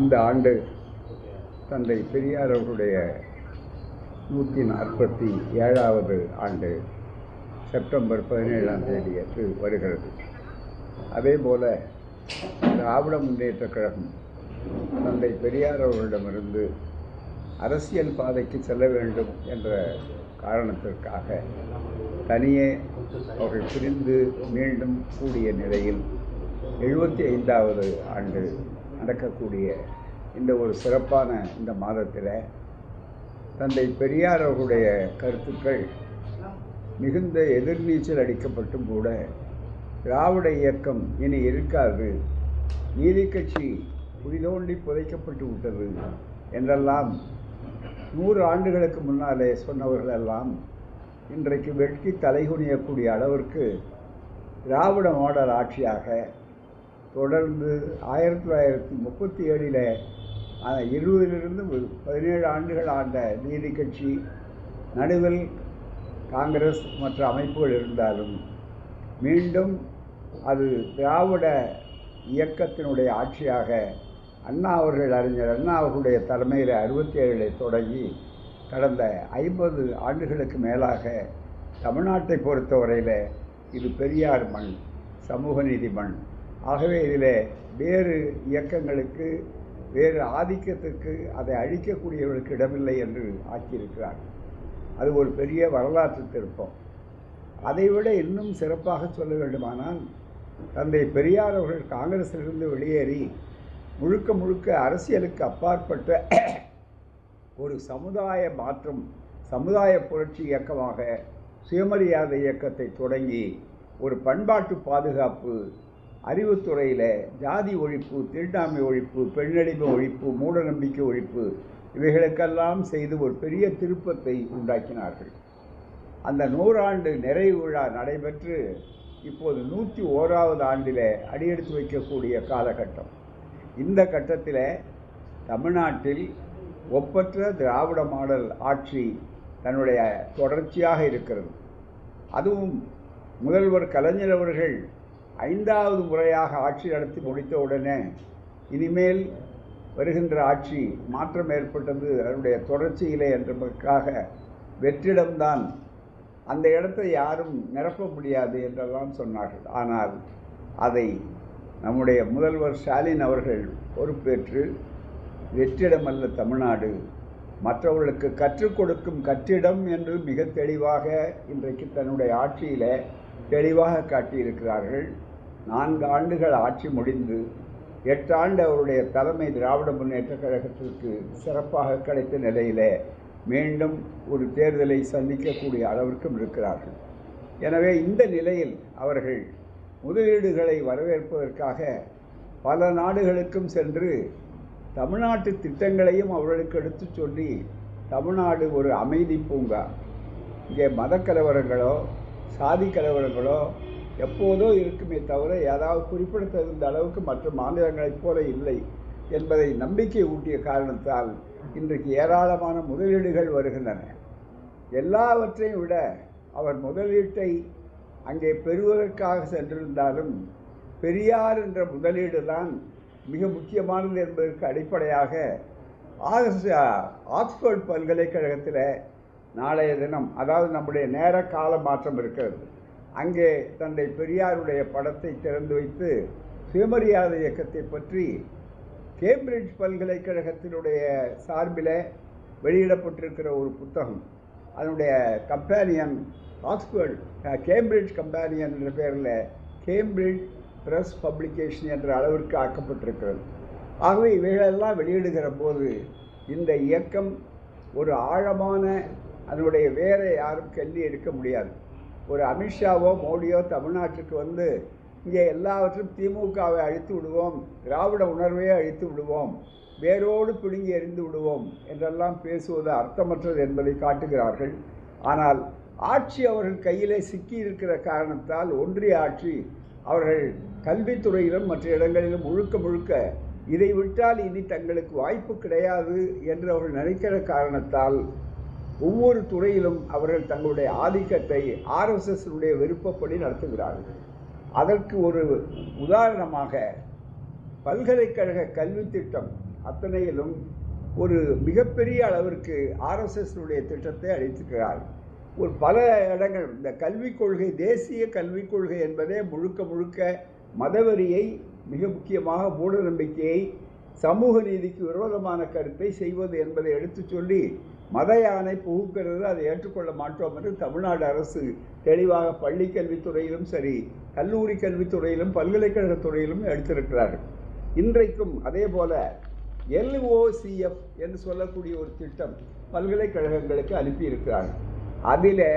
இந்த ஆண்டு தந்தை பெரியார் அவருடைய 147வது ஆண்டு செப்டம்பர் 17ஆம் தேதி வருகிறது. அதேபோல் திராவிட முன்னேற்றக் கழகம் தந்தை பெரியார் அவர்களிடமிருந்து அரசியல் பாதைக்கு செல்ல வேண்டும் என்ற காரணத்திற்காக தனியே அவர்கள் பிரிந்து மீண்டும் கூடிய நிலையில் 75வது ஆண்டு நடக்கக்கூடிய இந்த ஒரு சிறப்பான இந்த மாதத்தில் தந்தை பெரியார் அவர்களுடைய கருத்துக்கள் மிகுந்த எதிர்நீச்சல் அடிக்கப்பட்டும் கூட திராவிட இயக்கம் இனி இருக்காது, நீதி கட்சி குடிதோண்டி புதைக்கப்பட்டு விட்டது என்றெல்லாம் 100 ஆண்டுகளுக்கு முன்னாலே சொன்னவர்களெல்லாம் இன்றைக்கு வெட்கி தலைகுனியக்கூடிய அளவிற்கு திராவிட மாடல் ஆட்சியாக தொடர்ந்து 1937 20லிருந்து 17 ஆண்டுகள் ஆண்ட நீதி கட்சி, நடுவில் காங்கிரஸ் மற்ற அமைப்புகள் இருந்தாலும் மீண்டும் அது திராவிட இயக்கத்தினுடைய ஆட்சியாக அறிஞர் அண்ணா அவர்களுடைய தலைமையில் 67 தொடங்கி கடந்த 50 ஆண்டுகளுக்கு மேலாக தமிழ்நாட்டை பொறுத்தவரையில் இது பெரியார் மண், சமூக நீதி மண். ஆகவே இதில் வேறு இயக்கங்களுக்கு, வேறு ஆதிக்கத்துக்கு, அதை அழிக்கக்கூடியவர்களுக்கு இடமில்லை என்று ஆக்கியிருக்கிறார். அது ஒரு பெரிய வரலாற்று திருப்பம். அதைவிட இன்னும் சிறப்பாக சொல்ல வேண்டுமானால், தந்தை பெரியார் அவர்கள் காங்கிரஸிலிருந்து வெளியேறி முழுக்க முழுக்க அரசியலுக்கு அப்பாற்பட்ட ஒரு சமுதாய மாற்றம், சமுதாய புரட்சி இயக்கமாக சுயமரியாதை இயக்கத்தை தொடங்கி ஒரு பண்பாட்டு பாதுகாப்பு, அறிவுத்துறையில் ஜாதி ஒழிப்பு, தீண்டாமை ஒழிப்பு, பெண்ணடிமை ஒழிப்பு, மூட நம்பிக்கை ஒழிப்பு, இவைகளுக்கெல்லாம் செய்து ஒரு பெரிய திருப்பத்தை உண்டாக்கினார்கள். அந்த 100 ஆண்டு நிறைவு விழா நடைபெற்று இப்போது 101வது ஆண்டில் அடியெடுத்து வைக்கக்கூடிய காலகட்டம். இந்த கட்டத்தில் தமிழ்நாட்டில் ஒப்பற்ற திராவிட மாடல் ஆட்சி தன்னுடைய தொடர்ச்சியாக இருக்கிறது. அதுவும் முதல்வர் கலைஞர் அவர்கள் 5வது முறையாக ஆட்சி நடத்தி முடித்தவுடனே இனிமேல் வருகின்ற ஆட்சி மாற்றம் ஏற்பட்டது அதனுடைய தொடர்ச்சியிலே என்பதற்காக வெற்றிடம்தான், அந்த இடத்தை யாரும் நிரப்ப முடியாது என்றெல்லாம் சொன்னார்கள். ஆனால் அதை நம்முடைய முதல்வர் ஸ்டாலின் அவர்கள் பொறுப்பேற்று வெற்றிடமல்ல தமிழ்நாடு, மற்றவர்களுக்கு கற்றுக் கொடுக்கும் கட்டிடம் என்று மிக தெளிவாக இன்றைக்கு தன்னுடைய ஆட்சியில் தெளிவாக காட்டியிருக்கிறார்கள். 4 ஆண்டுகள் ஆட்சி முடிந்து 8 ஆண்டு அவருடைய தலைமை திராவிட முன்னேற்றக் கழகத்திற்கு சிறப்பாக கிடைத்த நிலையில் மீண்டும் ஒரு தேர்தலை சந்திக்கக்கூடிய அளவிற்கும் இருக்கிறார்கள். எனவே இந்த நிலையில் அவர்கள் முதலீடுகளை வரவேற்பதற்காக பல நாடுகளுக்கும் சென்று தமிழ்நாட்டு திட்டங்களையும் அவர்களுக்கு எடுத்து சொல்லி, தமிழ்நாடு ஒரு அமைதி பூங்கா, இங்கே மத கலவரங்களோ சாதி கலவரங்களோ எப்போதோ இருக்குமே தவிர ஏதாவது குறிப்பிடத்தகுந்த அளவுக்கு மற்ற மாநிலங்களைப் போல இல்லை என்பதை நம்பிக்கை ஊட்டிய காரணத்தால் இன்றைக்கு ஏராளமான முதலீடுகள் வருகின்றன. எல்லாவற்றையும் விட அவர் முதலீட்டை அங்கே பெறுவதற்காக சென்றிருந்தாலும் பெரியார் என்ற முதலீடு தான் மிக முக்கியமானது என்பதற்கு அடிப்படையாக ஆக்ஸ்போர்ட் பல்கலைக்கழகத்தில் நாளைய தினம், அதாவது நம்முடைய நேர கால மாற்றம் இருக்கிறது, அங்கே தந்தை பெரியாருடைய படத்தை திறந்து வைத்து சுயமரியாதை இயக்கத்தை பற்றி கேம்பிரிட்ஜ் பல்கலைக்கழகத்தினுடைய சார்பில் வெளியிடப்பட்டிருக்கிற ஒரு புத்தகம், அதனுடைய கம்பேனியன் ஆக்ஸ்போர்ட் கேம்பிரிட்ஜ் கம்பேனியன் என்ற பெயரில் கேம்பிரிட்ஜ் ப்ரெஸ் பப்ளிகேஷன் என்ற அளவிற்கு ஆக்கப்பட்டிருக்கிறது. ஆகவே இவைகளெல்லாம் வெளியிடுகிற போது இந்த இயக்கம் ஒரு ஆழமான, அதனுடைய வேரை யாரும் கல்வி எடுக்க முடியாது. ஒரு அமித்ஷாவோ மோடியோ தமிழ்நாட்டுக்கு வந்து இங்கே எல்லாவற்றும் திமுகவை அழித்து விடுவோம், திராவிட உணர்வையே அழித்து விடுவோம், வேரோடு பிடுங்கி எறிந்து விடுவோம் என்றெல்லாம் பேசுவது அர்த்தமற்றது என்பதை காட்டுகிறார்கள். ஆனால் ஆட்சி அவர்கள் கையிலே சிக்கி இருக்கிற காரணத்தால் ஒன்றிய ஆட்சி அவர்கள் கல்வித்துறையிலும் மற்ற இடங்களிலும் முழுக்க இதை விட்டால் இனி தங்களுக்கு வாய்ப்பு கிடையாது என்று அவர்கள் நினைக்கிற காரணத்தால் ஒவ்வொரு துறையிலும் அவர்கள் தங்களுடைய ஆதிக்கத்தை ஆர்எஸ்எஸ்னுடைய விருப்பப்படி நடத்துகிறார்கள். அதற்கு ஒரு உதாரணமாக பல்கலைக்கழக கல்வி திட்டம், அத்தனையிலும் ஒரு மிகப்பெரிய அளவிற்கு ஆர்எஸ்எஸ்னுடைய திட்டத்தை அளித்திருக்கிறார். ஒரு பல இடங்கள் இந்த கல்விக் கொள்கை, தேசிய கல்விக் கொள்கை என்பதே முழுக்க முழுக்க மதவெறியை, மிக முக்கியமாக மூட நம்பிக்கையை, சமூக நீதிக்கு விரோதமான கருத்தை செய்வது என்பதை எடுத்து சொல்லி மத யானை புகுக்கிறது, அதை ஏற்றுக்கொள்ள மாட்டோம் என்று தமிழ்நாடு அரசு தெளிவாக பள்ளி கல்வித்துறையிலும் சரி, கல்லூரி கல்வித்துறையிலும் பல்கலைக்கழகத் துறையிலும் எடுத்திருக்கிறார்கள். இன்றைக்கும் அதே போல LOCF என்று சொல்லக்கூடிய ஒரு திட்டம் பல்கலைக்கழகங்களுக்கு அனுப்பியிருக்கிறார்கள். அதில்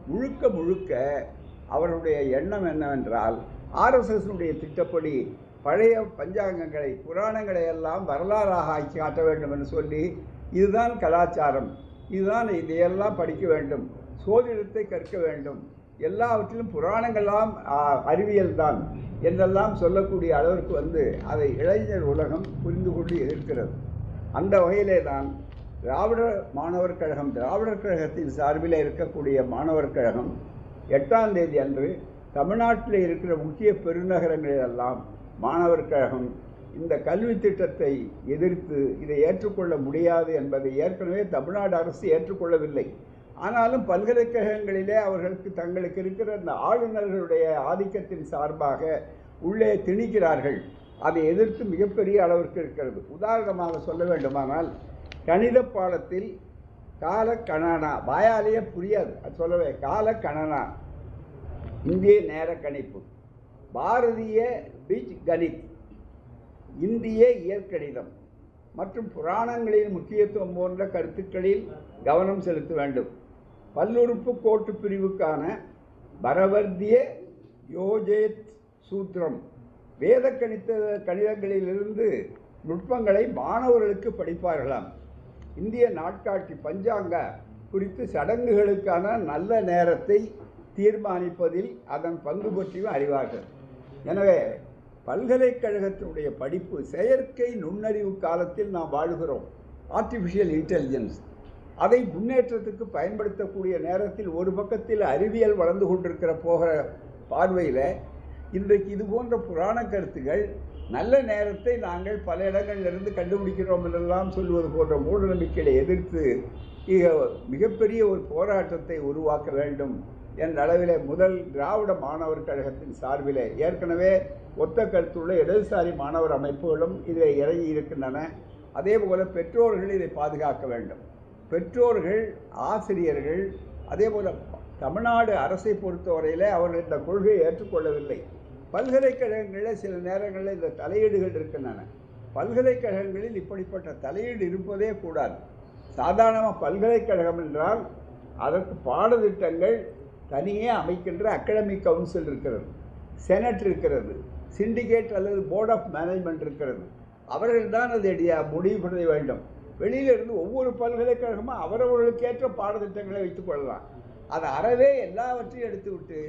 முழுக்க முழுக்க அவருடைய எண்ணம் என்னவென்றால், ஆர்எஸ்எஸ்னுடைய திட்டப்படி பழைய பஞ்சாங்கங்களை, புராணங்களை எல்லாம் வரலாறாக ஆக்கி காட்ட வேண்டும் என்று சொல்லி, இதுதான் கலாச்சாரம், இதுதான், இதையெல்லாம் படிக்க வேண்டும், சோதிடத்தை கற்க வேண்டும், எல்லாவற்றிலும் புராணங்கள்லாம் அறிவியல் தான் என்றெல்லாம் சொல்லக்கூடிய அளவிற்கு அதை இளைஞர் உலகம் புரிந்து கொண்டு இருக்கிறது. அந்த வகையிலே தான் திராவிடர் மாணவர் கழகம், திராவிடர் கழகத்தின் சார்பில் இருக்கக்கூடிய மாணவர் கழகம் 8ஆம் தேதி அன்று தமிழ்நாட்டில் இருக்கிற முக்கிய பெருநகரங்களிலெல்லாம் மாணவர் கழகம் இந்த கல்வி திட்டத்தை எதிர்த்து இதை ஏற்றுக்கொள்ள முடியாது என்பதை ஏற்கனவே தமிழ்நாடு அரசு ஏற்றுக்கொள்ளவில்லை. ஆனாலும் பல்கலைக்கழகங்களிலே அவர்களுக்கு தங்களுக்கு இருக்கிற அந்த ஆளுநர்களுடைய ஆதிக்கத்தின் சார்பாக உள்ளே திணிக்கிறார்கள். அதை எதிர்த்து மிகப்பெரிய அளவிற்கு இருக்கிறது. உதாரணமாக சொல்ல வேண்டுமானால், கணித பாடத்தில் காலக்கணனா, வாயாலேயே புரியாது அது சொல்லவே, காலக்கணனா இந்திய நேர கணிப்பு, பாரதிய பீஜ் கணித், இந்திய இயற்கணிதம் மற்றும் புராணங்களின் முக்கியத்துவம் போன்ற கருத்துக்களில் கவனம் செலுத்த வேண்டும். பல்லுறுப்பு கோட்டு பிரிவுக்கான பரவர்த்திய யோஜேத் சூத்திரம், வேத கணிதங்களிலிருந்து நுட்பங்களை மாணவர்களுக்கு படிப்பார்களாம். இந்திய நாட்காட்டி பஞ்சாங்க குறித்து சடங்குகளுக்கான நல்ல நேரத்தை தீர்மானிப்பதில் அதன் பங்கு பற்றியும் அறிவார்கள். எனவே பல்கலைக்கழகத்தினுடைய படிப்பு செயற்கை நுண்ணறிவு காலத்தில் நாம் வாழுகிறோம். ஆர்டிஃபிஷியல் இன்டெலிஜென்ஸ் அதை முன்னேற்றத்துக்கு பயன்படுத்தக்கூடிய நேரத்தில் ஒரு பக்கத்தில் அறிவியல் வளர்ந்து கொண்டிருக்கிற போகிற பார்வையில் இன்றைக்கு இது போன்ற புராண கருத்துகள் நல்ல நேரத்தை நாங்கள் பல இடங்களிலிருந்து கண்டுபிடிக்கிறோம் என்றெல்லாம் சொல்லுவது போன்ற மூட நம்பிக்கைகளை எதிர்த்து மிகப்பெரிய ஒரு போராட்டத்தை உருவாக்க வேண்டும் என்ற அளவில் முதல் திராவிட மாணவர் கழகத்தின் சார்பில் ஏற்கனவே ஒத்த கருத்துள்ள இடதுசாரி மாணவர் அமைப்புகளும் இதில் இறங்கி இருக்கின்றன. அதே போல் பெற்றோர்கள் இதை பாதுகாக்க வேண்டும். பெற்றோர்கள், ஆசிரியர்கள், அதே போல் தமிழ்நாடு அரசை பொறுத்தவரையில் அவர்கள் இந்த கொள்கையை ஏற்றுக்கொள்ளவில்லை. பல்கலைக்கழகங்களில் சில நேரங்களில் இந்த தலையீடுகள் இருக்கின்றன. பல்கலைக்கழகங்களில் இப்படிப்பட்ட தலையீடு இருப்பதே கூடாது. சாதாரணமாக பல்கலைக்கழகம் என்றால் அதற்கு பாடத்திட்டங்கள் தனியே அமைக்கின்ற அகாடமிக் கவுன்சில் இருக்கிறது, செனட் இருக்கிறது, சிண்டிகேட் அல்லது போர்ட் ஆஃப் மேனேஜ்மெண்ட் இருக்கிறது. அவர்கள்தான் அதை முடிவு பண்ண வேண்டும். வெளியிலிருந்து ஒவ்வொரு பல்கலைக்கழகமும் அவரவர்களுக்கேற்ற பாடத்திட்டங்களை வைத்துக் கொள்ளலாம். அது அறவே எல்லாவற்றையும் எடுத்துவிட்டு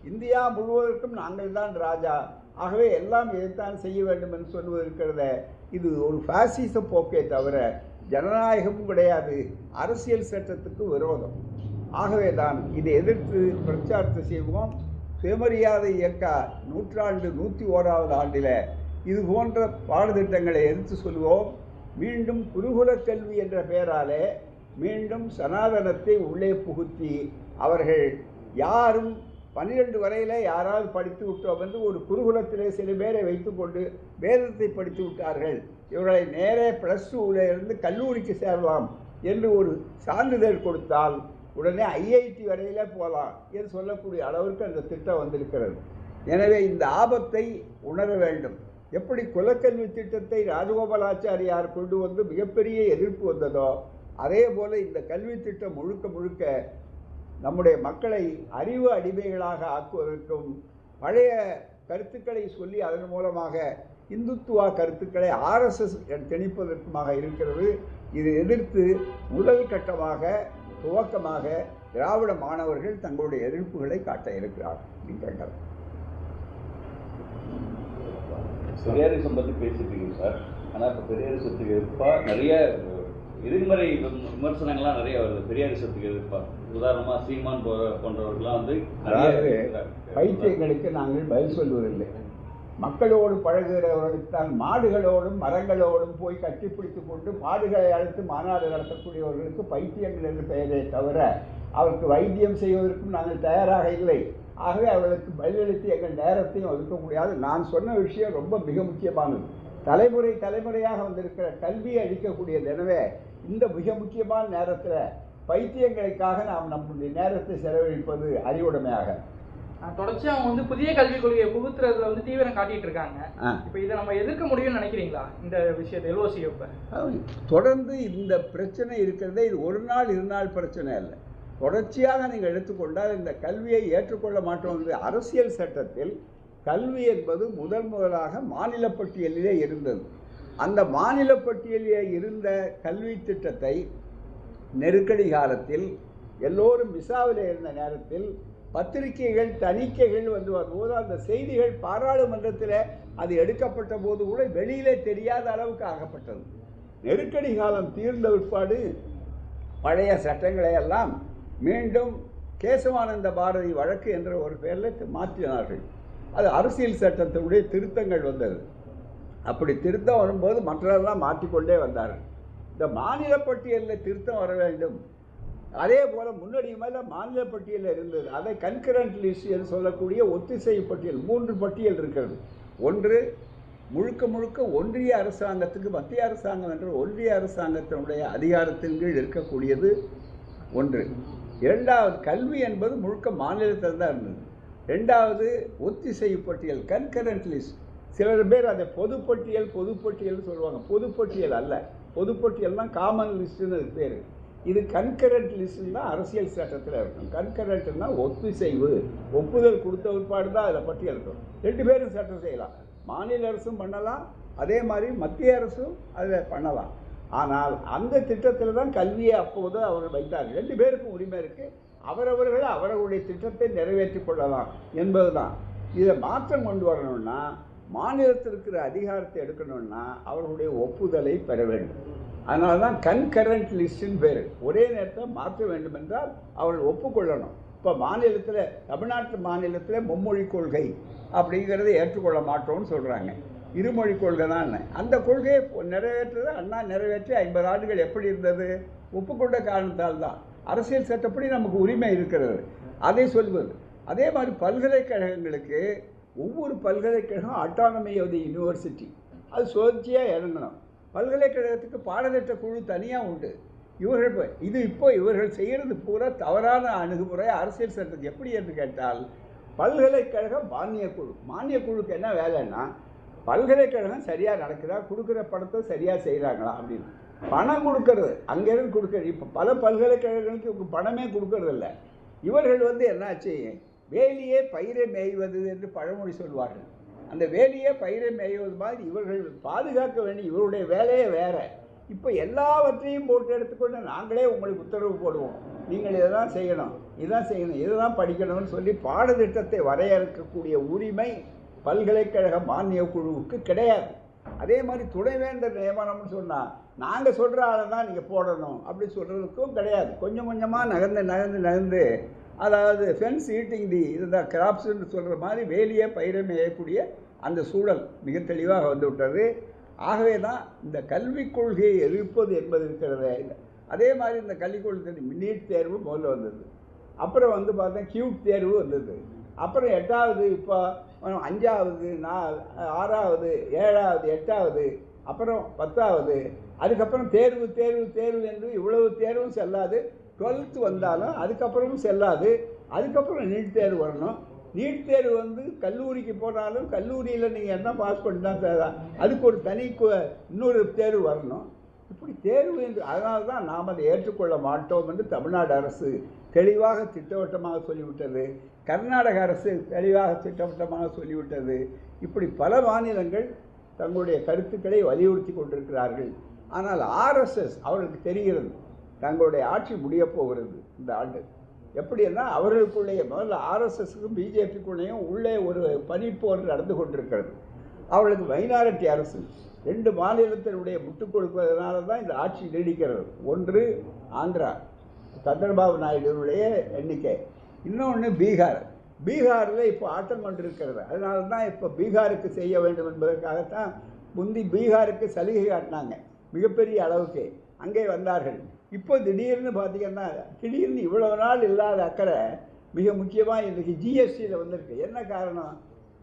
இந்தியா முழுவதற்கும் நாங்கள் தான் ராஜா, ஆகவே எல்லாம் இதைத்தான் செய்ய வேண்டும் என்று சொல்வது இருக்கிறத, இது ஒரு பாசிச போக்கே தவிர ஜனநாயகமும் கிடையாது, அரசியல் சட்டத்துக்கு விரோதம். ஆகவே தான் இதை எதிர்த்து பிரச்சாரத்தை செய்வோம். சுயமரியாதை இயக்க நூற்றாண்டு 101வது ஆண்டில் இது போன்ற பாடத்திட்டங்களை எதிர்த்து சொல்வோம். மீண்டும் குருகுல கல்வி என்ற பெயராலே மீண்டும் சனாதனத்தை உள்ளே புகுத்தி அவர்கள் யாரும் 12 வரையில் யாராவது படித்து விட்டோம் என்று ஒரு குருகுலத்திலே சில பேரை வைத்துக்கொண்டு வேதத்தை படித்து விட்டார்கள், இவர்களை நேரே +2 இருந்து கல்லூரிக்கு சேரலாம் என்று ஒரு சான்றிதழ் கொடுத்தால் உடனே IIT வரையிலே போகலாம் என்று சொல்லக்கூடிய அளவிற்கு அந்த திட்டம் வந்திருக்கிறது. எனவே இந்த ஆபத்தை உணர வேண்டும். எப்படி குலக்கல்வி திட்டத்தை ராஜகோபாலாச்சாரியார் கொண்டு வந்து மிகப்பெரிய எதிர்ப்பு வந்ததோ, அதே போல் இந்த கல்வி திட்டம் முழுக்க முழுக்க நம்முடைய மக்களை அறிவு அடிமைகளாக ஆக்குவதற்கும் பழைய கருத்துக்களை சொல்லி அதன் மூலமாக இந்துத்துவா கருத்துக்களை RSS திணிப்பதற்குமாக இருக்கிறது. இதை எதிர்த்து முதல் கட்டமாக துவக்கமாக திராவிட மாணவர்கள் தங்களுடைய எதிர்ப்புகளை காட்ட இருக்கிறார்கள். பெரியாரிசம் பற்றி பேசிட்டீங்க சார். ஆனால் இப்போ பெரியாரிசத்துக்கு எதிர்ப்பாக நிறைய எதிர்மறை விமர்சனங்கள்லாம் நிறைய வருது. பெரியாரிசத்துக்கு எதிர்ப்பாக உதாரணமாக சீமான் போன்றவர்கள்லாம் அதாவது பைத்தியங்களுக்கு நாங்கள் பதில் சொல்வதில்லை. மக்களோடு பழகுகிறவர்களுக்கு தான் மாடுகளோடும் மரங்களோடும் போய் கட்டிப்பிடித்து கொண்டு மாடுகளை அழைத்து மாநாடு நடத்தக்கூடியவர்களுக்கு பைத்தியங்கள் என்று பெயரே தவிர அவருக்கு வைத்தியம் செய்வதற்கும் நாங்கள் தயாராக இல்லை. ஆகவே அவர்களுக்கு பதிலளித்து எங்கள் நேரத்தையும் ஒதுக்க முடியாது. நான் சொன்ன விஷயம் ரொம்ப மிக முக்கியமானது. தலைமுறையாக வந்திருக்கிற கல்வியை அளிக்கக்கூடியது. எனவே இந்த மிக முக்கியமான நேரத்தில் பைத்தியங்களுக்காக நாம் நம்முடைய நேரத்தை செலவழிப்பது அறிவுடைமையாக. தொடர்ச்சியாக அவங்க வந்து புதிய கல்விக் கொள்கையை புகுத்துறதுல வந்து தீவிரம் காட்டிட்டு இருக்காங்க. இப்போ இதை நம்ம எதிர்க்க முடியும்னு நினைக்கிறீங்களா? இந்த விஷயத்தை எல்ஓசி தொடர்ந்து இந்த பிரச்சனை இருக்கிறதே இது ஒரு நாள் இரு நாள் பிரச்சனை அல்ல. தொடர்ச்சியாக நீங்கள் எடுத்துக்கொண்டால் இந்த கல்வியை ஏற்றுக்கொள்ள மாட்டோம் என்று அரசியல் சட்டத்தில் கல்வி என்பது முதலாக மாநில பட்டியலிலே இருந்தது. அந்த மாநில பட்டியலிலே இருந்த கல்வி திட்டத்தை நெருக்கடி காலத்தில் எல்லோரும் விசாவில் இருந்த நேரத்தில் பத்திரிகைகள் தணிக்கைகள் வந்து வரும்போது அந்த செய்திகள் பாராளுமன்றத்தில் அது எடுக்கப்பட்ட போது கூட வெளியிலே தெரியாத அளவுக்கு ஆகப்பட்டது. நெருக்கடி காலம் தீர்ந்த பிற்பாடு பழைய சட்டங்களை எல்லாம் மீண்டும் கேசவானந்த பாரதி வழக்கு என்ற ஒரு பெயரில் மாற்றினார்கள். அது அரசியல் சட்டத்தினுடைய திருத்தங்கள் வந்தது. அப்படி திருத்தம் வரும்போது மற்றவரெல்லாம் மாற்றிக்கொண்டே வந்தார்கள். இந்த மாநில பட்டியலில் திருத்தம் வர வேண்டும். அதே போல் முன்னாடி மேலே மாநில பட்டியலில் இருந்தது. அதை கன்கரண்ட் லிஸ்ட் என்று சொல்லக்கூடிய ஒத்திசைவு பட்டியல் 3 பட்டியல் இருக்கிறது. ஒன்று முழுக்க ஒன்றிய அரசாங்கத்துக்கு மத்திய அரசாங்கம் என்ற ஒன்றிய அரசாங்கத்தினுடைய அதிகாரத்தின் கீழ் இருக்கக்கூடியது ஒன்று. இரண்டாவது கல்வி என்பது முழுக்க மாநிலத்தில் தான் இருந்தது. ரெண்டாவது ஒத்திசைவு பட்டியல் கன்கரண்ட் லிஸ்ட். சிலர் பேர் அதை பொதுப்பட்டியல்னு சொல்லுவாங்க. பொதுப்பட்டியல் அல்ல, பொதுப்பட்டியல்னால் காமன் லிஸ்ட்டுன்னு அது பேர். இது கன்கரண்ட் லிஸ்ட்டு தான் அரசியல் சட்டத்தில் இருக்கும். கன்கரண்ட்னா ஒத்திசைவு, ஒப்புதல் கொடுத்த பிற்பாடு தான் அதில் பட்டியல் இருக்கும். 2 பேரும் சட்டம் செய்யலாம். மாநில அரசும் பண்ணலாம், அதே மாதிரி மத்திய அரசும் அதில் பண்ணலாம். ஆனால் அந்த திட்டத்தில் தான் கல்வியை அப்போது அவர்கள் வைத்தார்கள். 2 பேருக்கும் உரிமை இருக்குது. அவரவர்கள் அவர்களுடைய திட்டத்தை நிறைவேற்றி கொள்ளலாம் என்பது தான். இதை மாற்றம் கொண்டு வரணும்னா மாநிலத்தில் இருக்கிற அதிகாரத்தை எடுக்கணும்னா அவர்களுடைய ஒப்புதலை பெற வேண்டும். அதனால தான் கன்கரண்ட் லிஸ்ட்டுன்னு பேர். ஒரே நேரத்தில் மாற்ற வேண்டும் என்றால் அவர்கள் ஒப்புக்கொள்ளணும். இப்போ மாநிலத்தில் தமிழ்நாட்டு மாநிலத்தில் மும்மொழி கொள்கை அப்படிங்கிறத ஏற்றுக்கொள்ள மாட்டோம்னு சொல்கிறாங்க. இருமொழி கொள்கை தான். அந்த கொள்கையை நிறைவேற்றுறது அண்ணா நிறைவேற்றி 50 ஆண்டுகள் எப்படி இருந்தது? ஒப்புக்கொண்ட காரணத்தால் தான். அரசியல் சட்டப்படி நமக்கு உரிமை இருக்கிறது, அதை சொல்வது. அதே மாதிரி பல்கலைக்கழகங்களுக்கு ஒவ்வொரு பல்கலைக்கழகம் அட்டானமி ஆஃப் தி யூனிவர்சிட்டி, அது சுயேட்சையாக இறங்கணும். பல்கலைக்கழகத்துக்கு பாடத்திட்ட குழு தனியாக உண்டு. இவர்கள் செய்கிறது பூரா தவறான அணுகுமுறை அரசியல் சட்டத்துக்கு. எப்படி என்று கேட்டால் பல்கலைக்கழக மானியக்குழுக்கு என்ன வேலைன்னா பல்கலைக்கழகம் சரியாக நடக்குதா, கொடுக்குற பணத்தை சரியாக செய்கிறாங்களா அப்படின்னு பணம் கொடுக்கறது, அங்கேருந்து கொடுக்கறது. இப்போ பல பல்கலைக்கழகங்களுக்கு இவங்க பணமே கொடுக்கறதில்ல. இவர்கள் என்னாச்சு, வேலியே பயிரை மேய்வது என்று பழமொழி சொல்வார்கள். அந்த வேலியே பயிரை மேய்வது மாதிரி இவர்கள் பாதுகாக்க வேண்டிய இவருடைய வேலையே வேறு. இப்போ எல்லாவற்றையும் போட்டு எடுத்துக்கொண்டு நாங்களே உங்களுக்கு உத்தரவு போடுவோம், நீங்கள் இதெல்லாம் செய்யணும், இதெல்லாம் படிக்கணும்னு சொல்லி பாடத்திட்டத்தை வரையறுக்கக்கூடிய உரிமை பல்கலைக்கழக மானிய குழுவுக்கு கிடையாது. அதே மாதிரி துணைவேந்தர் நியமனம்னு சொன்னால் நாங்கள் சொல்கிற ஆளை தான் நீங்கள் போடணும் அப்படி சொல்கிறதுக்கும் கிடையாது. கொஞ்சம் கொஞ்சமாக நகர்ந்து அதாவது ஃபென்ஸ் ஈட்டிங் இதுதான் கிராப்ஸ்ன்னு சொல்கிற மாதிரி வேலியே பயிரை மேயக்கூடிய அந்த சூழல் மிக தெளிவாக வந்துவிட்டது. ஆகவே தான் இந்த கல்விக் கொள்கையை எதிர்ப்பது என்பது இருக்கிறதே. அதே மாதிரி இந்த கல்விக் கொள்கை நீட் தேர்வு முதல்ல வந்தது, அப்புறம் பார்த்தா கியூட் தேர்வு வந்தது, அப்புறம் 8வது, இப்போ 5வது, 6வது, 7வது, 8வது, அப்புறம் 10வது, அதுக்கப்புறம் தேர்வு என்று இவ்வளவு தேர்வும் செல்லாது. 12th வந்தாலும் அதுக்கப்புறமும் செல்லாது. அதுக்கப்புறம் நீட் தேர்வு வரணும். நீட் தேர்வு கல்லூரிக்கு போனாலும் கல்லூரியில் நீங்கள் என்ன பாஸ் பண்ணி தான் தேவை, அதுக்கு ஒரு தனி இன்னொரு தேர்வு வரணும். இப்படி தேர்வு என்று அதனால தான் நாம் அதை ஏற்றுக்கொள்ள மாட்டோம் என்று தமிழ்நாடு அரசு தெளிவாக திட்டவட்டமாக சொல்லிவிட்டது. கர்நாடக அரசு தெளிவாக திட்டவட்டமாக சொல்லிவிட்டது. இப்படி பல மாநிலங்கள் தங்களுடைய கருத்துக்களை வலியுறுத்தி கொண்டிருக்கிறார்கள். ஆனால் ஆர்எஸ்எஸ் அவர்களுக்கு தெரிகிறது தங்களுடைய ஆட்சி முடியப் போகிறது இந்த ஆண்டு. எப்படின்னா அவர்களுக்குள்ளேயே முதல்ல ஆர்எஸ்எஸ்க்கும் பிஜேபிக்குள்ளேயும் உள்ளே ஒரு பனிப்போர் நடந்து கொண்டிருக்கிறது. அவர்களுக்கு மைனாரிட்டி அரசு 2 மாநிலத்தினுடைய முட்டுக் கொடுப்பதனால தான் இந்த ஆட்சி நீடிக்கிறது. ஒன்று ஆந்திரா, சந்திரபாபு நாயுடுடைய எண்ணிக்கை, இன்னொன்று பீகார். பீகாரில் இப்போ ஆட்டம் கொண்டிருக்கிறது. அதனால தான் இப்போ பீகாருக்கு செய்ய வேண்டும் என்பதற்காகத்தான் முந்தி பீகாருக்கு சலுகை காட்டினாங்க மிகப்பெரிய அளவுக்கு, அங்கே வந்தார்கள். இப்போ திடீர்னு பார்த்திங்கன்னா திடீர்னு இவ்வளவு நாள் இல்லாத அக்கறை மிக முக்கியமாக இன்றைக்கி ஜிஎஸ்டியில் வந்திருக்கு. என்ன காரணம்?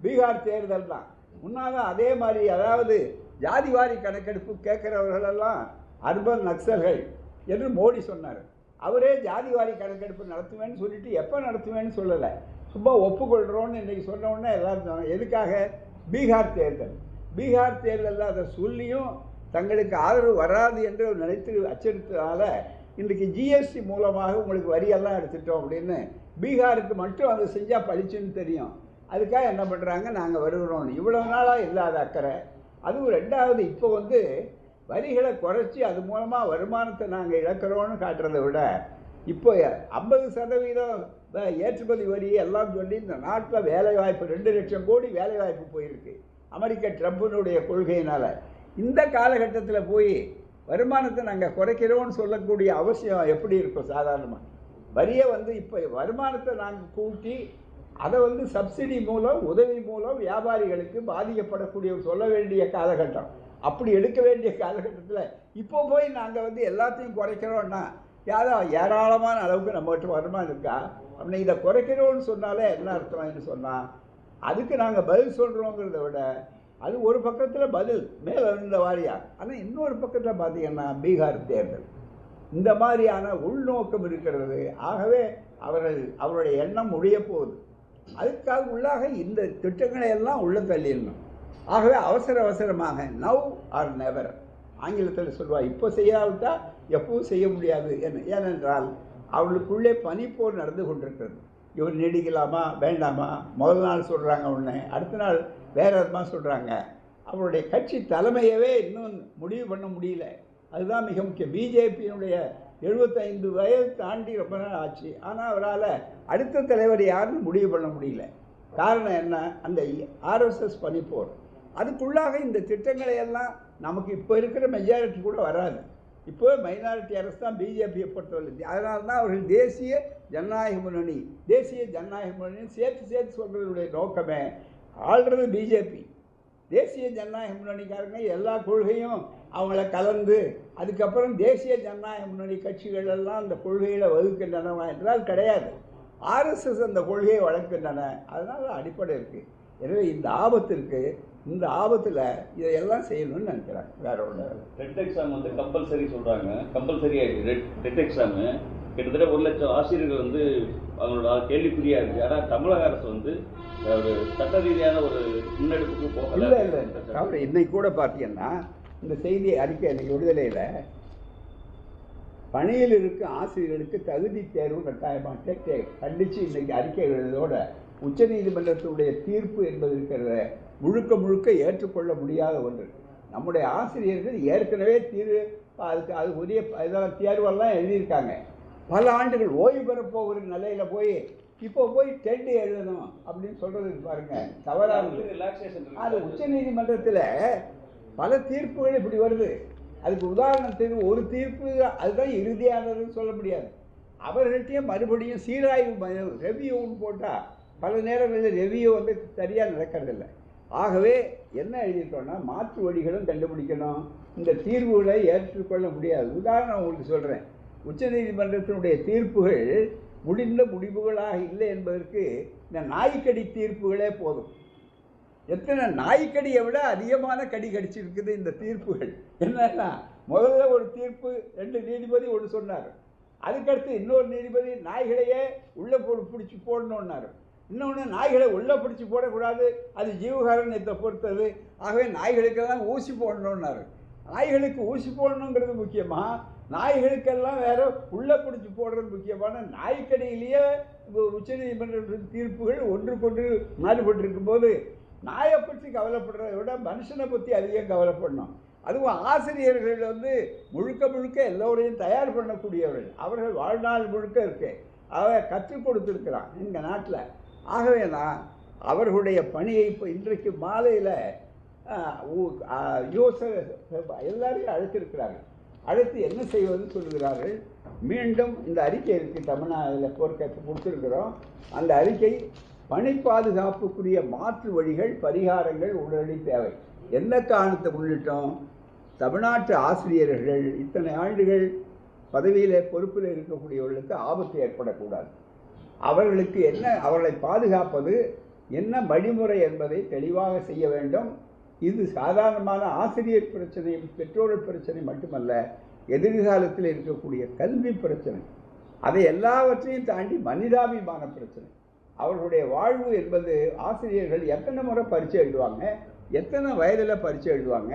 பீகார் தேர்தல் தான். முன்னால் அதே மாதிரி, அதாவது ஜாதிவாரி கணக்கெடுப்பு கேட்குறவர்களெல்லாம் அர்பன் நக்சல்கள் என்று மோடி சொன்னார். அவரே ஜாதிவாரி கணக்கெடுப்பு நடத்துவேன்னு சொல்லிட்டு எப்போ நடத்துவேன்னு சொல்லலை, சும்மா ஒப்புக்கொள்கிறோன்னு இன்றைக்கி சொன்ன உடனே எல்லாரும் சொன்னாங்க. எதுக்காக? பீகார் தேர்தல். பீகார் தேர்தலில் அதை சொல்லியும் தங்களுக்கு ஆதரவு வராது என்று நினைத்து அச்சடித்ததால் இன்றைக்கு ஜிஎஸ்டி மூலமாக உங்களுக்கு வரியெல்லாம் எடுத்துட்டோம் அப்படின்னு பீகாருக்கு மட்டும் அதை செஞ்சால் பழிச்சுன்னு தெரியும். அதுக்காக என்ன பண்ணுறாங்க, நாங்கள் வருகிறோம். இவ்வளவு நாளாக இல்லாத அக்கறை. அதுவும் ரெண்டாவது, இப்போ வரிகளை குறைச்சி அது மூலமாக வருமானத்தை நாங்கள் இழக்கிறோன்னு காட்டுறதை விட இப்போ 50% ஏற்றுமதி வரி எல்லாம் சொல்லி இந்த நாட்டில் வேலைவாய்ப்பு 2 லட்சம் கோடி வேலைவாய்ப்பு போயிருக்கு அமெரிக்க ட்ரம்பினுடைய கொள்கையினால். இந்த காலகட்டத்தில் போய் வருமானத்தை நாங்கள் குறைக்கிறோன்னு சொல்லக்கூடிய அவசியம் எப்படி இருக்கும்? சாதாரணமாக வரியை இப்போ வருமானத்தை நாங்கள் கூட்டி அதை சப்சிடி மூலம் உதவி மூலம் வியாபாரிகளுக்கு பாதிக்கப்படக்கூடிய சொல்ல வேண்டிய காலகட்டம். அப்படி எடுக்க வேண்டிய காலகட்டத்தில் இப்போ போய் நாங்கள் எல்லாத்தையும் குறைக்கிறோன்னா ஏராளமான அளவுக்கு நம்மகிட்ட வருமானம் இருக்கா அப்படின்னு இதை குறைக்கிறோன்னு சொன்னாலே என்ன அர்த்தம்னு சொன்னால் அதுக்கு நாங்கள் பதில் சொல்கிறோங்கிறத விட அது ஒரு பக்கத்தில் பதில் மேலே இருந்த வாரியாக. ஆனால் இன்னொரு பக்கத்தில் பார்த்திங்கன்னா பீகார் தேர்தல் இந்த மாதிரியான உள்நோக்கம் இருக்கிறது. ஆகவே அவருடைய எண்ணம் முடிய போகுது. அதுக்காக உள்ளாக இந்த திட்டங்களை எல்லாம் உள்ள தள்ளிடணும். ஆகவே அவசரமாக நவ் ஆர் நெவர் ஆங்கிலத்தில் சொல்லுவாள், இப்போ செய்யாவிட்டால் எப்பவும் செய்ய முடியாது. ஏனென்றால் அவளுக்குள்ளே பனிப்போர் நடந்து கொண்டிருக்கிறது. இவர் நீடிக்கலாமா வேண்டாமா, முதல் நாள் சொல்கிறாங்க ஒன்று, அடுத்த நாள் வேறு விதமாக சொல்கிறாங்க. அவருடைய கட்சி தலைமையவே இன்னும் முடிவு பண்ண முடியல. அதுதான் மிக முக்கியம். பிஜேபியினுடைய 75 வயது தாண்டி ரொம்ப நாள் ஆச்சு. ஆனால் அவரால் அடுத்த தலைவர் யாருன்னு முடிவு பண்ண முடியல. காரணம் என்ன? அந்த ஆர்எஸ்எஸ் பனிப்போர். அதுக்குள்ளாக இந்த திட்டங்களை எல்லாம் நமக்கு இப்போ இருக்கிற மெஜாரிட்டி கூட வராது. இப்போ மைனாரிட்டி அரசு தான் பிஜேபியை பொறுத்தவரை. அதனால தான் அவர்கள் தேசிய ஜனநாயக முன்னணி சேர்த்து சொல்கிறதுடைய நோக்கமே ஆள்றது பிஜேபி. தேசிய ஜனநாயக முன்னணிக்காரங்க எல்லா கொள்கையும் அவங்கள கலந்து அதுக்கப்புறம் தேசிய ஜனநாயக முன்னணி கட்சிகள் எல்லாம் அந்த கொள்கைகளை வகுக்கின்றனவா என்றால் கிடையாது. ஆர்எஸ்எஸ் அந்த கொள்கையை வளர்க்கின்றன. அதனால் அடிப்படை இருக்குது. எனவே இந்த ஆபத்தில் இதையெல்லாம் செய்யணும்னு நினைக்கிறாங்க. வேற ஒன்று டெட் எக்ஸாம் கம்பல்சரி சொல்கிறாங்க. கம்பல்சரி ஆகிடுச்சு டெட் எக்ஸாமு. கிட்டத்தட்ட 1 லட்சம் ஆசிரியர்கள் அவங்களோட கேள்விக்குறியாக இருக்குது. ஆனால் தமிழக அரசு ஒரு சட்ட ரீதியான ஒரு முன்னெடுப்புக்கு போகல. இல்லை இன்னைக்கு கூட பார்த்தீங்கன்னா இந்த செய்தி அறிக்கை இன்னைக்கு விடுதலையில் பணியில் இருக்கும் ஆசிரியர்களுக்கு தகுதி தேர்வு கட்டாயமாக கண்டித்து இன்றைக்கி அறிக்கை எழுதுவதோட உச்சநீதிமன்றத்தினுடைய தீர்ப்பு என்பது இருக்கிறத முழுக்க ஏற்றுக்கொள்ள முடியாத ஒன்று. நம்முடைய ஆசிரியர்கள் ஏற்கனவே அது உரிய இதெல்லாம் தேர்வெல்லாம் எழுதியிருக்காங்க. பல ஆண்டுகள் ஓய்வு பெறப்போகிற நிலையில் இப்போ போய் டெட் எழுதணும் அப்படின்னு சொல்கிறது பாருங்கள், தவறானது. அது உச்சநீதிமன்றத்தில் பல தீர்ப்புகள் இப்படி வருது. அதுக்கு உதாரணத்துக்கு ஒரு தீர்ப்பு அதுதான் இறுதியானதுன்னு சொல்ல முடியாது. அவர்கள்ட்டையும் மறுபடியும் சீராய்வு ரெவியூன்னு போட்டால் பல நேரங்களில் ரெவியூ சரியாக நடக்கிறதில்ல. ஆகவே என்ன எழுதிட்டோன்னா மாற்று வழிகளும் கண்டுபிடிக்கணும். இந்த தீர்வுகளை ஏற்றுக்கொள்ள முடியாது. உதாரணம் உங்களுக்கு சொல்கிறேன். உச்சநீதிமன்றத்தினுடைய தீர்ப்புகள் முடிந்த முடிவுகளாக இல்லை என்பதற்கு இந்த நாய்க்கடி தீர்ப்புகளே போதும். எத்தனை நாய்க்கடியை விட அதிகமான கடி கடிச்சிருக்குது இந்த தீர்ப்புகள். என்னன்னா முதல்ல ஒரு தீர்ப்பு 2 நீதிபதி ஒன்று சொன்னார். அதுக்கடுத்து இன்னொரு நீதிபதி நாய்களையே உள்ளே பிடிச்சி போடணுன்னாரு. இன்னொன்று நாய்களை உள்ளே பிடிச்சி போடக்கூடாது, அது ஜீவகாரண்யத்தை பொறுத்தது. ஆகவே நாய்களுக்கெல்லாம் ஊசி போடணுன்னாரு. நாய்களுக்கு ஊசி போடணுங்கிறது முக்கியமாக, நாய்களுக்கெல்லாம் வேற உள்ளே பிடிச்சி போடுறது முக்கியமான நாய்க்கடியிலேயே உச்சநீதிமன்ற தீர்ப்புகள் ஒன்றுக்கொன்று மாறுபட்டிருக்கும் போது நாயை பற்றி கவலைப்படுறதை விட மனுஷனை பற்றி அதிகம் கவலைப்படணும். அதுவும் ஆசிரியர்கள் முழுக்க எல்லோரையும் தயார் பண்ணக்கூடியவர்கள். அவர்கள் வாழ்நாள் முழுக்க இருக்கு அவரை கற்றுக் கொடுத்துருக்கிறான் இந்த நாட்டில். ஆகவே நான் அவர்களுடைய பணியை இப்போ இன்றைக்கு மாலையில் எல்லாரையும் அழைத்திருக்கிறார்கள். அழைத்து என்ன செய்வதுன்னு சொல்லுகிறார்கள். மீண்டும் இந்த அறிக்கை இருக்குது, தமிழ்நாட்டில் போர்க்கத்து கொடுத்துருக்குறோம். அந்த அறிக்கை பணி பாதுகாப்புக்குரிய மாற்று வழிகள், பரிகாரங்கள் உடனடி தேவை. என்ன காரணத்தை முன்னிட்டோம்? தமிழ்நாட்டு ஆசிரியர்கள் இத்தனை ஆண்டுகள் பதவியில் பொறுப்பில் இருக்கக்கூடியவர்களுக்கு ஆபத்து ஏற்படக்கூடாது. அவர்களுக்கு என்ன, அவர்களை பாதுகாப்பது என்ன வழிமுறை என்பதை தெளிவாக செய்ய வேண்டும். இது சாதாரணமான ஆசிரியர் பிரச்சனை, பெற்றோர்கள் பிரச்சனை மட்டுமல்ல, எதிர்காலத்தில் இருக்கக்கூடிய கல்வி பிரச்சனை. அதை எல்லாவற்றையும் தாண்டி மனிதாபிமான பிரச்சனை. அவர்களுடைய வாழ்வு என்பது, ஆசிரியர்கள் எத்தனை முறை பரீட்சை எழுதுவாங்க, எத்தனை வயதில் பரீட்சை எழுதுவாங்க,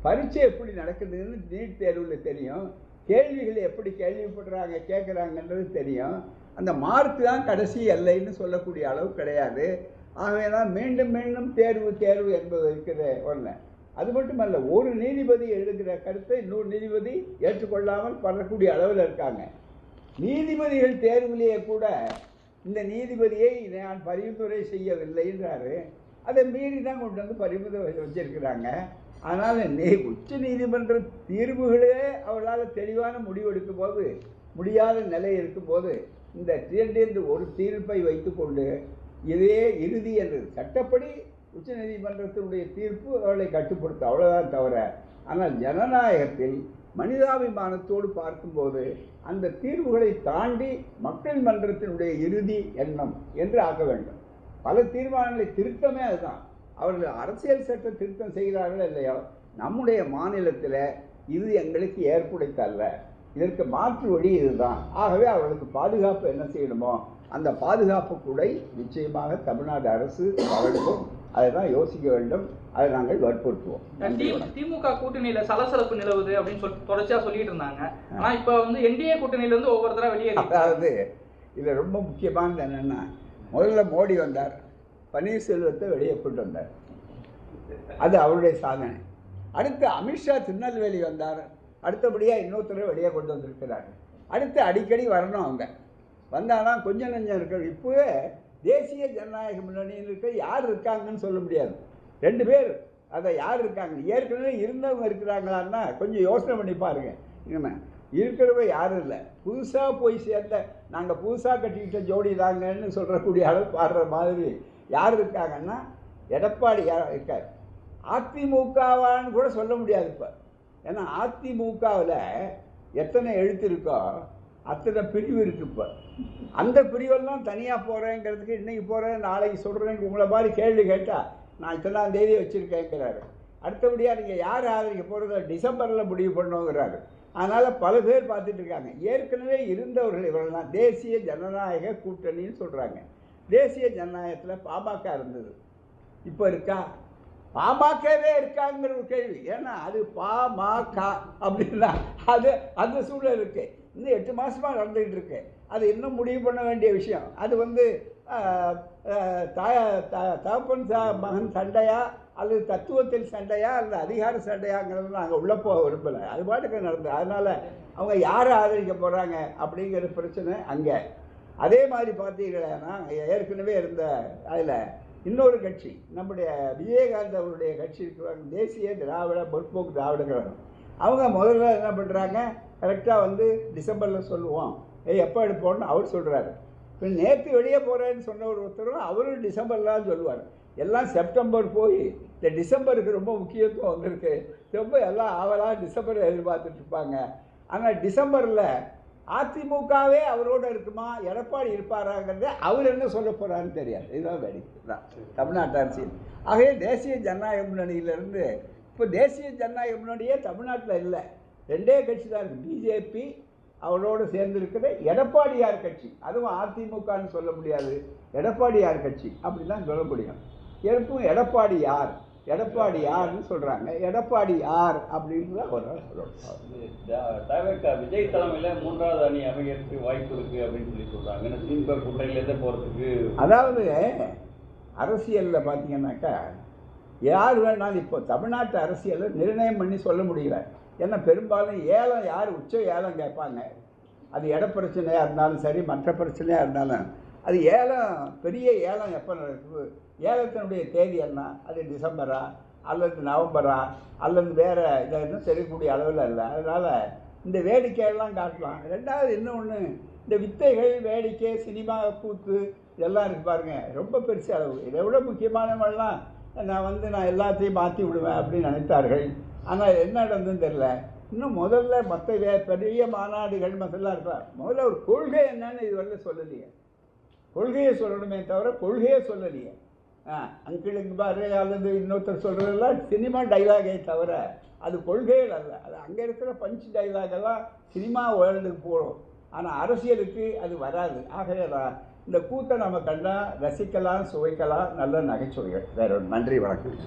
பரீட்சை எப்படி நடக்குதுன்னு நீட் தேர்வில் தெரியும், கேள்விகளை எப்படி கேள்விப்படுறாங்க கேட்குறாங்கன்றது தெரியும். அந்த மார்க் தான் கடைசி எல்லைன்னு சொல்லக்கூடிய அளவு கிடையாது. ஆகவே தான் மீண்டும் மீண்டும் தேர்வு என்பது இருக்கிற ஒன்று. அது மட்டுமல்ல, ஒரு நீதிபதி எழுதுகிற கருத்தை இன்னொரு நீதிபதி ஏற்றுக்கொள்ளாமல் வரக்கூடிய அளவில் இருக்காங்க. நீதிபதிகள் தேர்விலேயே கூட இந்த நீதிபதியை நான் பரிந்துரை செய்யவில்லைன்றாரு. அதை மீறி தான் கொண்டு வந்து பரிந்துரை வச்சிருக்கிறாங்க. அதனால் உச்ச நீதிமன்ற தீர்வுகளே அவர்களால் தெளிவான முடிவெடுக்கும் போது, முடியாத நிலை இருக்கும்போது, இந்த 2 ஒரு தீர்ப்பை வைத்துக்கொண்டு இதே இறுதி என்று சட்டப்படி உச்சநீதிமன்றத்தினுடைய தீர்ப்பு அவர்களை கட்டுப்படுத்தும், அவ்வளோதான் தவிர. ஆனால் ஜனநாயகத்தில் மனிதாபிமானத்தோடு பார்க்கும்போது அந்த தீர்வுகளை தாண்டி மக்கள் மன்றத்தினுடைய இறுதி எண்ணம் என்று ஆக்க வேண்டும். பல தீர்மானங்களை திருத்தமே அதுதான். அவர்கள் அரசியல் சட்ட திருத்தம் செய்கிறார்கள் இல்லையோ, நம்முடைய மாநிலத்தில் இது எங்களுக்கு ஏற்புடைத்தல்ல, இதற்கு மாற்று வழி இதுதான். ஆகவே அவர்களுக்கு பாதுகாப்பு என்ன செய்யணுமோ அந்த பாதுகாப்பு கூட நிச்சயமாக தமிழ்நாடு அரசு வழங்கும். அதை தான் யோசிக்க வேண்டும். அதை நாங்கள் வற்புறுத்துவோம். திமுக கூட்டணியில சலசலப்பு நிலவுது அப்படின்னு தொடர்ச்சியா சொல்லிட்டு இருந்தாங்க. ஆனா இப்ப வந்து என்டிஏ கூட்டணியில இருந்து ஒவ்வொருத்தரா வெளியே, அதாவது இதுல ரொம்ப முக்கியமானது என்னன்னா, முதல்ல மோடி வந்தார், பன்னீர்செல்வத்தை வெளியே கொண்டு வந்தார், அது அவருடைய சாதனை. அடுத்து அமித்ஷா திருநெல்வேலி வந்தார், அடுத்தபடியாக இன்னொருத்தரை வெளியே கொண்டு வந்திருக்கிறார். அடுத்து அடிக்கடி வரணும், அவங்க வந்தாலும் கொஞ்சம் நஞ்சம் இருக்கிற. இப்போவே தேசிய ஜனநாயக முன்னணியில் இருக்க யார் இருக்காங்கன்னு சொல்ல முடியாது. 2 பேர், அதை யார் இருக்காங்க, ஏற்கனவே இருந்தவங்க இருக்கிறாங்களான்னா கொஞ்சம் யோசனை பண்ணி பாருங்க. இனிமே இருக்கிறவங்க யாரும் இல்லை, புதுசாக போய் சேர்ந்த, நாங்கள் புதுசாக கட்டிக்கிட்ட ஜோடி தாங்கன்னு சொல்கிறக்கூடிய அளவு பாடுற மாதிரி யார் இருக்காங்கன்னா எடப்பாடி இருக்கார். அதிமுகவான்னு கூட சொல்ல முடியாது இப்போ. ஏன்னா அதிமுகவில் எத்தனை எழுத்து இருக்கோ அத்தனை பிரிவு இருக்குது. இப்போ அந்த பிரிவெல்லாம் தனியாக போகிறேங்கிறதுக்கு இன்றைக்கி போகிறேன் நாளைக்கு சொல்கிறேன் உங்களை மாதிரி கேள்வி கேட்டால் நான் இத்தனாம் தேதி வச்சுருக்கேங்கிறாரு. அடுத்தபடியாக நீங்கள் யார் ஆதரிக்க போகிறத டிசம்பரில் முடிவு பண்ணுங்கிறாரு. அதனால் பல பேர் பார்த்துட்டு இருக்காங்க. ஏற்கனவே இருந்தவர்கள் இவரெல்லாம் தேசிய ஜனநாயக கூட்டணின்னு சொல்கிறாங்க. தேசிய ஜனநாயகத்தில் பாமக இருந்தது, இப்போ இருக்கா? பாமகவே இருக்காங்கிற ஒரு கேள்வி. ஏன்னா அது பாமக அப்படின்னா அது அந்த சூழல் இருக்கு. இன்னும் 8 மாதமாக நடந்துகிட்டு இருக்கு. அது இன்னும் முடிவு பண்ண வேண்டிய விஷயம். அது வந்து தகப்பன் மகன் சண்டையா அல்லது தத்துவத்தில் சண்டையா அல்லது அதிகார சண்டையாங்கிறது நாங்கள் உள்ளே போக விரும்பலை. அது பாட்டுக்கு நடந்தது. அதனால் அவங்க யாரை ஆதரிக்க போகிறாங்க அப்படிங்கிற பிரச்சனை அங்கே. அதே மாதிரி பார்த்தீங்கன்னா ஏற்கனவே இருந்த அதில் இன்னொரு கட்சி, நம்முடைய விஜயகாந்த் அவருடைய கட்சி இருக்கிறாங்க, தேசிய திராவிட முற்போக்கு திராவிட கழகம். அவங்க முதல்ல என்ன பண்ணுறாங்க, கரெக்டாக வந்து டிசம்பரில் சொல்லுவோம், எப்போ எடுப்போம்னு அவர் சொல்கிறாரு. இப்போ நேற்று வெளியே போகிறேன்னு சொன்ன ஒருத்தரும் அவரும் டிசம்பர்லாம் சொல்லுவார். எல்லாம் செப்டம்பர் போய் இந்த டிசம்பருக்கு ரொம்ப முக்கியத்துவம் வந்திருக்கு. ரொம்ப எல்லாம் ஆவலாக டிசம்பரை எதிர்பார்த்துட்டு இருப்பாங்க. ஆனால் டிசம்பரில் அதிமுகவே அவரோட இருக்குமா, எடப்பாடி இருப்பாராங்கிறத அவர் என்ன சொல்ல போகிறாருன்னு தெரியாது. இதுதான் வேடிக்கை தமிழ்நாட்டு அரசியல். ஆகவே தேசிய ஜனநாயக முன்னணியிலேருந்து இப்போ தேசிய ஜனநாயக முன்னணியே தமிழ்நாட்டில் இல்லை, 2 கட்சி தான் இருக்குது. பிஜேபி அவரோடு சேர்ந்துருக்கிற எடப்பாடியார் கட்சி, அதுவும் அதிமுகன்னு சொல்ல முடியாது, எடப்பாடியார் கட்சி அப்படி தான் சொல்ல முடியும். எனக்கும் எடப்பாடி யார், எடப்பாடி யாருன்னு சொல்கிறாங்க, எடப்பாடி யார் அப்படின்னு தான் ஒரு தவிர விஜய் தலைமையில் 3வது அணி அமைகிறதுக்கு வாய்ப்பு இருக்குது அப்படின்னு சொல்லி சொல்கிறாங்க. ஏன்னா திமுக கூட்டணியிலேருந்து போகிறதுக்கு, அதாவது அரசியலில் பார்த்தீங்கன்னாக்கா யார் வேணாலும் இப்போ தமிழ்நாட்டு அரசியலில் நிர்ணயம் பண்ணி சொல்ல முடியல. ஏன்னா பெரும்பாலும் ஏலம் யார் உச்ச ஏலம் கேட்பாங்க, அது இட பிரச்சனையாக இருந்தாலும் சரி மற்ற பிரச்சனையாக இருந்தாலும் அது ஏலம், பெரிய ஏலம் எப்போ நடக்குது, ஏலத்தினுடைய தேதி என்ன, அது டிசம்பரா அல்லது நவம்பரா அல்லது வேறு இதை இன்னும் தெரியக்கூடிய அளவில் இல்லை. அதனால் இந்த வேடிக்கையெல்லாம் காட்டலாம். 2வது இன்னொன்று, இந்த வித்தைகள், வேடிக்கை, சினிமா, கூத்து இதெல்லாம் இருக்கு பாருங்க, ரொம்ப பெருசு அளவு. இதை விட முக்கியமானவங்களாம் நான் எல்லாத்தையும் மாற்றி விடுவேன் அப்படின்னு நினைத்தார்கள். ஆனால் என்ன நடந்ததுன்னு தெரியல. இன்னும் முதல்ல மற்ற பெரிய மாநாடுகள் மற்றெல்லாம் இருக்கலாம், முதல்ல ஒரு கொள்கை என்னன்னு இதுவரையில் சொல்லலையே. கொள்கையை சொல்லணுமே தவிர கொள்கையே சொல்லலையே. அங்கிளுக்கு பாரு அல்லது இன்னொருத்தர் சொல்கிறதெல்லாம் சினிமா டைலாகே தவிர அது கொள்கைகள் அல்ல. அது அங்கே இருக்கிற பஞ்ச் டைலாகெல்லாம் சினிமா வேர்ல்டுக்கு போகும், ஆனால் அரசியலுக்கு அது வராது. ஆகவே தான் இந்த கூத்தை நம்ம கண்டால் ரசிக்கலாம், சுவைக்கலாம், நல்ல நகைச்சுவைகள். வேற ஒரு நன்றி, வணக்கம்.